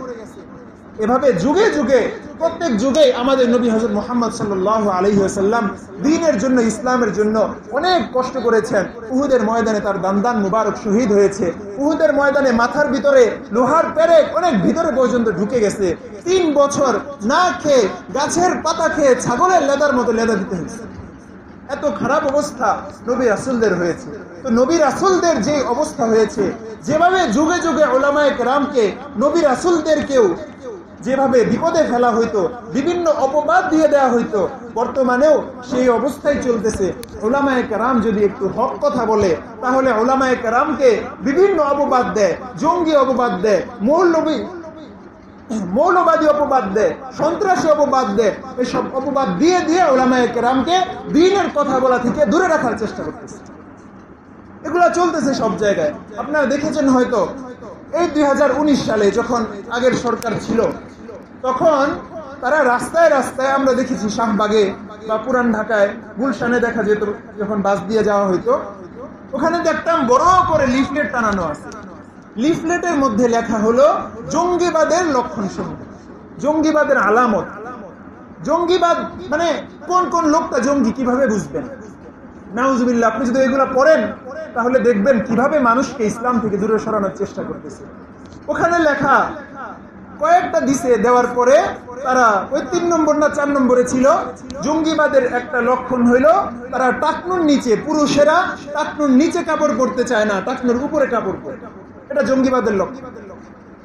A: এভাবে যুগে যুগে, প্রত্যেক যুগে আমাদের নবী হযরত মুহাম্মদ সাল্লাল্লাহু আলাইহি ওয়াসাল্লাম দ্বীনের জন্য, ইসলামের জন্য অনেক কষ্ট করেছেন। উহুদের ময়দানে তার দান মুবারক শহীদ হয়েছে। উহুদের ময়দানে মাথার ভিতরে লোহার পেরেক অনেক ভিতরে পর্যন্ত ঢুকে গেছে। 3 বছর না খেয়ে, গাছের পাতা খেয়ে, ছাগলের লেদার মতো লেদা দিতে হয়েছে। এত খারাপ অবস্থা নবী রাসূলদের হয়েছে। তো নবী রাসূলদের যে অবস্থা হয়েছে, যেভাবে যুগে যুগে উলামায়ে কেরামকে, নবী রাসূলদেরকেও যেভাবে বিপদে ফেলা হইতো, বিভিন্ন অপবাদ দিয়ে দেওয়া হইতো, বর্তমানেও সেই অবস্থায় চলতেছে। উলামায়ে কেরাম যদি একটু হক কথা বলে, তাহলে উলামায়ে কেরামকে বিভিন্ন অপবাদ দেয়, জঙ্গি অপবাদ দেয়, মৌলবাদী অপবাদ দেয়, সন্ত্রাসী অপবাদ দেয়। এসব অপবাদ দিয়ে দিয়ে উলামায়ে কেরামকে দ্বীনের কথা বলা থেকে দূরে রাখার চেষ্টা করতেছে। এগুলা চলতেছে সব জায়গায়। আপনারা দেখেছেন হয়তো, এই 2019 সালে যখন আগের সরকার ছিল, তখন তারা রাস্তায় রাস্তায়, আমরা দেখেছি শাহবাগে বা পুরান ঢাকায় গুলশানে দেখা যেত যখন বাস দিয়ে যাওয়া হইতো, ওখানে দেখতাম বড় করে লিফলেট টানানো আছে। লিফলেটের মধ্যে লেখা হলো জঙ্গিবাদের লক্ষণ সমূহ, জঙ্গিবাদের আলামত। জঙ্গিবাদ মানে কোন কোন লোকটা জঙ্গি কিভাবে বুঝবেন? নাউজুবিল্লাহ, আপনি যদি এগুলা পড়েন তাহলে দেখবেন কিভাবে মানুষকে ইসলাম থেকে দূরে সরানোর চেষ্টা করতেছে। ওখানে লেখা কয়েকটা দিছে, দেওয়ার পরে তারা ওই 3 নম্বর না 4 নম্বরে ছিল, জঙ্গিবাদের একটা লক্ষণ হইল তারা টাকনুর নিচে, পুরুষেরা টাকনুর নিচে কাপড় পরতে চায় না, টাকনুর উপরে কাপড় পরে, এটা জঙ্গিবাদের লক্ষণ।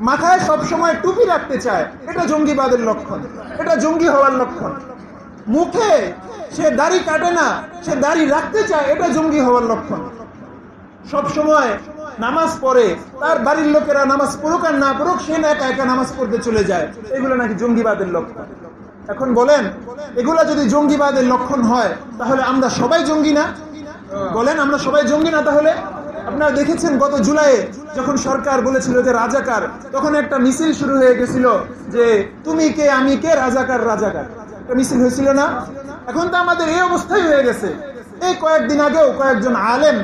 A: মাথায় সব সময় টুপি রাখতে চায়, এটা জঙ্গিবাদের লক্ষণ, এটা জঙ্গি হওয়ার লক্ষণ। মুখে সে দাড়ি কাটে না, সে দাড়ি রাখতে চায়, এটা জঙ্গি হওয়ার লক্ষণ। সব সময় নামাজ পড়ে, তার বাড়ির লোকেরা নামাজ পড়ুক আর না পড়ুক, সে না একা একা নামাজ পড়তে চলে যায়, এগুলো নাকি জঙ্গিবাদের লক্ষণ। এখন বলেন, এগুলা যদি জঙ্গিবাদের লক্ষণ হয় তাহলে আমরা সবাই জঙ্গি না? বলেন, আমরা সবাই জঙ্গি না? তাহলে আপনারা দেখেছেন গত জুলাইয়ে যখন সরকার বলেছিল যে রাজাকার, তখন একটা মিছিল শুরু হয়ে গেছিল যে তুমি কে আমি কে, রাজাকার রাজাকার, একটা মিছিল হয়েছিল না? এখন তো আমাদের এই অবস্থাই হয়ে গেছে। এই কয়েকদিন আগেও কয়েকজন আলেম,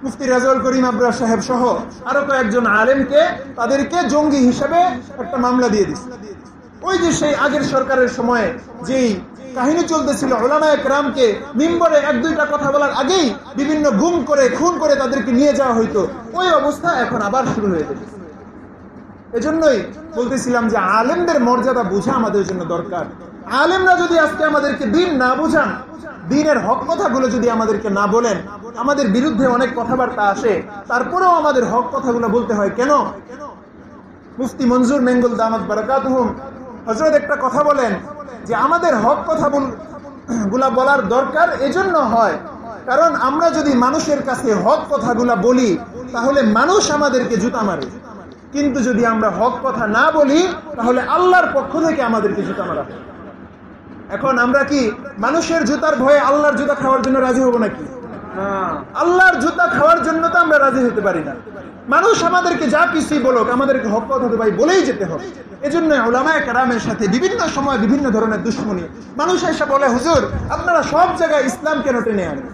A: মুফতি রাজাউল করিম আবরার সাহেব সহ আরো কয়েকজন আলেমকে, তাদেরকে জঙ্গি হিসেবে একটা মামলা দিয়ে দিচ্ছে। ওই যে সেই আগের সরকারের সময়ে যেই কাহিনী চলতেছিল, উলামায়ে কেরামকে মিম্বরে 1-2টা কথা বলার আগেই বিভিন্ন গুম করে খুন করে তাদেরকে নিয়ে যাওয়া হইতো, ওই অবস্থা এখন আবার শুরু হয়ে গেছে। এজন্যই বলতেছিলাম যে আলেমদের মর্যাদা বোঝা আমাদের জন্য দরকার। আলেমরা যদি আজকে আমাদেরকে দিন না বোঝান, দিনের হক কথাগুলো যদি আমাদেরকে না বলেন, আমাদের বিরুদ্ধে অনেক কথাবার্তা আসে, তারপরেও আমাদের হক কথাগুলো বলতে হয় কেন? মুফতি মনজুর মেঙ্গুল দামাত বারাকাতুহুম হযরত একটা কথা বলেন যে আমাদের হক কথাগুলা বলার দরকার এজন্য হয় কারণ আমরা যদি মানুষের কাছে হক কথাগুলা বলি তাহলে মানুষ আমাদেরকে জুতা মারে, কিন্তু যদি আমরা হক কথা না বলি তাহলে আল্লাহর পক্ষ থেকে আমাদেরকে জুতা মারা হয়। এখন আমরা কি মানুষের জুতার ভয়ে আল্লাহর জুতা খাওয়ার জন্য রাজি হব নাকি? আল্লাহর জুতা খাওয়ার জন্য তো আমরা রাজি হতে পারি না। মানুষ আমাদেরকে যা কিছুই বলুক, আমাদেরকে হক কথা তো ভাই বলেই যেতে হবে। এজন্য উলামায়ে কেরামের সাথে বিভিন্ন সময় বিভিন্ন ধরনের দুশ্মনী। মানুষ এসে বলে, হুজুর আপনারা সব জায়গায় ইসলাম কেন টেনে আনেন?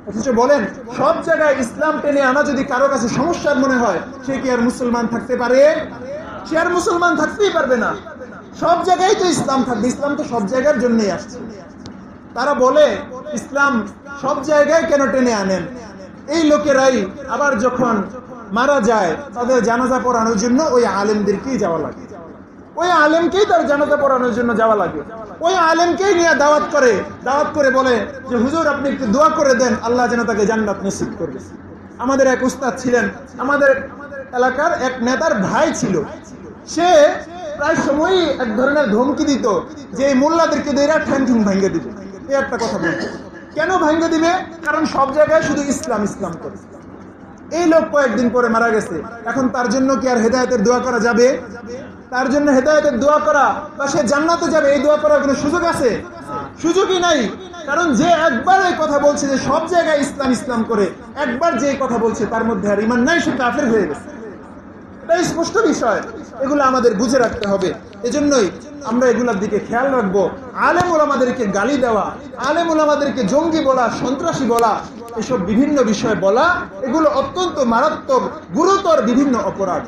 A: অথচ বলেন, সব জায়গায় ইসলাম টেনে আনা যদি কারো কাছে সমস্যার মনে হয়, সে কি আর মুসলমান থাকতে পারে? সে আর মুসলমান থাকতেই পারবে না। সব জায়গায় তো ইসলাম থাকবে, ইসলাম তো সব জায়গার জন্যই আসছে। তারা বলে ইসলাম সব জায়গায় কেন টেনে আনেন? এই লোকেরাই আবার যখন মারা যায় তাদের জানাজা পড়ানোর জন্য ওই আলেমদেরকেই যাওয়া লাগে, ওই আলেমকেই তার জানাজা পড়ানোর জন্য যাওয়া লাগে, ওই আলেমকেই নিয়ে দাওয়াত করে বলে যে হুজুর আপনি একটু দোয়া করে দেন, আল্লাহ যেন তাকে জান্নাত নসিব করবে। আমাদের এক উস্তাদ ছিলেন, আমাদের এলাকার এক নেতার ভাই ছিল, সে প্রায় সময়ই এক ধরনের ধমকি দিত যে এই মোল্লাদেরকে দেরা ঠ্যাং ঠুং ভাঙ্গে দিবে। এই একটা কথা বলতো। কেন ভাঙ্গে দিবে? কারণ সব জায়গায় শুধু ইসলাম ইসলাম করে। এই লোক কয়েকদিন পরে মারা গেছে। এখন তার জন্য কি আর হেদায়েতের দোয়া করা যাবে? তার জন্য হেদায়েতের দোয়া করা বা সে জান্নাতে যাবে এই দোয়া করার কোনো সুযোগ আছে? সুযোগই নাই। কারণ যে একবার এই কথা বলছে যে সব জায়গায় ইসলাম ইসলাম করে, একবার যে কথা বলছে তার মধ্যে আর ঈমান নাই, সে কাফের হয়ে গেছে। এটা স্পষ্ট বিষয়, এগুলো আমাদের বুঝে রাখতে হবে। এজন্যই আমরা এগুলোর দিকে খেয়াল রাখবো। আলেম ওলামাদেরকে গালি দেওয়া, আলেম ওলামাদেরকে জঙ্গি বলা, সন্ত্রাসী বলা, এসব বিভিন্ন বিষয় বলা, এগুলো অত্যন্ত মারাত্মক গুরুতর বিভিন্ন অপরাধ।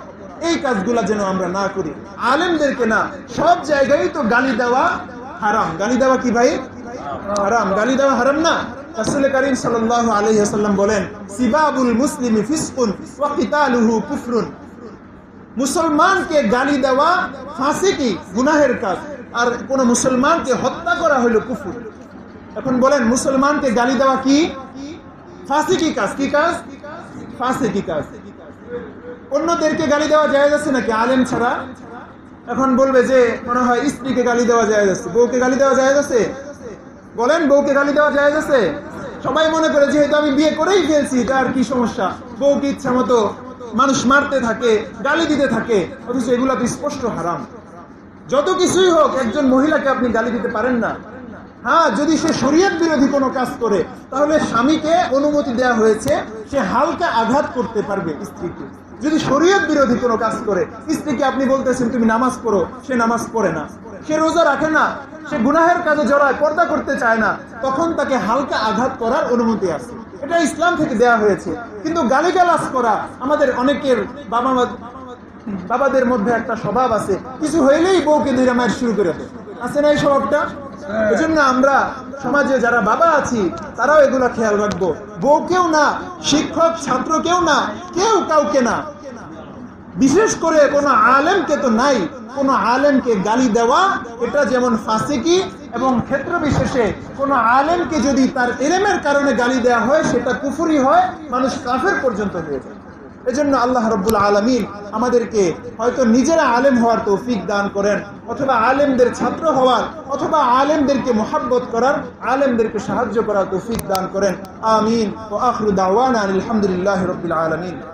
A: এই কাজগুলা যেন আমরা না করি। আলেমদেরকে না, সব জায়গায় তো গালি দেওয়া হারাম। গালি দেওয়া কি ভাই? হারাম। গালি দেওয়া হারাম না? রাসূল করিম সাল্লাল্লাহু আলাইহি ওয়াসাল্লাম বলেন, সিবাবুল মুসলিমি ফিসকুন ওয়া কিতালুহু কুফরুন। মুসলমানকে গালি দেওয়া ফাসিকি, গুনাহের কাজ, আর কোন মুসলমানকে হত্যা করা হলো কুফর। এখন বলেন, মুসলমানকে গালি দেওয়া কি? ফাসিকি কাজ। কি কাজ? ফাসিকি কাজ। অন্যদেরকে গালি দেওয়া জায়েজ আছে নাকি আলেম ছাড়া? এখন বলবে যে মনে হয় স্ত্রীকে গালি দেওয়া জায়েজ আছে, বউকে গালি দেওয়া জায়েজ আছে? বলেন, বউকে গালি দেওয়া জায়েজ আছে? সবাই মনে করে যেহেতু আমি বিয়ে করেই ফেলছি তার কি সমস্যা, বউকে ইচ্ছা মতো মানুষ মারতে থাকে, গালি দিতে থাকে, অথচ এগুলা তো স্পষ্ট হারাম। যত কিছুই হোক, একজন মহিলাকে আপনি গালি দিতে পারেন না। হ্যাঁ, যদি সে শরীয়ত বিরোধী কোনো কাজ করে তাহলে স্বামীকে অনুমতি দেওয়া হয়েছে, সে হালকা আঘাত করতে পারবে স্ত্রীকে। যদি শরীয়ত বিরোধী কোনো কাজ করে, স্ত্রীকে আপনি বলতেছেন তুমি নামাজ পড়ো, সে নামাজ পড়ে না, সে রোজা রাখে না, সে গুনাহের কাজে জড়ায়, পর্দা করতে চায় না, তখন তাকে হালকা আঘাত করার অনুমতি আছে, এটা ইসলাম থেকে দেয়া হয়েছে। কিন্তু গালিগালাজ করা আমাদের অনেকের বাবাদের মধ্যে একটা স্বভাব আছে, কিছু হইলেই বউকে ধরে মার শুরু করে দেয়, আছে না এই স্বভাবটা? এজন্য আমরা সমাজে যারা বাবা আছি তারাও এগুলা খেয়াল রাখবো। বউকেও না, শিক্ষক ছাত্রকেও না, কেউ কাউকে না, বিশেষ করে কোনো আলেমকে তো নাই, কোনো আলেমকে গালি দেওয়া এটা যেমন ফাসিকি, এবং ক্ষেত্র বিশেষে কোনো আলেমকে যদি তার ইলমের কারণে গালি দেওয়া হয় সেটা কুফরি হয়, মানুষ কাফের পর্যন্ত হয়ে যায়। এজন্য আল্লাহ রাব্বুল আলামিন আমাদেরকে হয়তো নিজেরা আলেম হওয়ার তৌফিক দান করেন, অথবা আলেমদের ছাত্র হওয়ার, অথবা আলেমদেরকে মুহাব্বত করার, আলেমদেরকে সাহায্য করার তৌফিক দান করেন। আমিন। ওয়া আখিরু দাওয়ানা আলহামদুলিল্লাহি রাব্বিল আলামিন।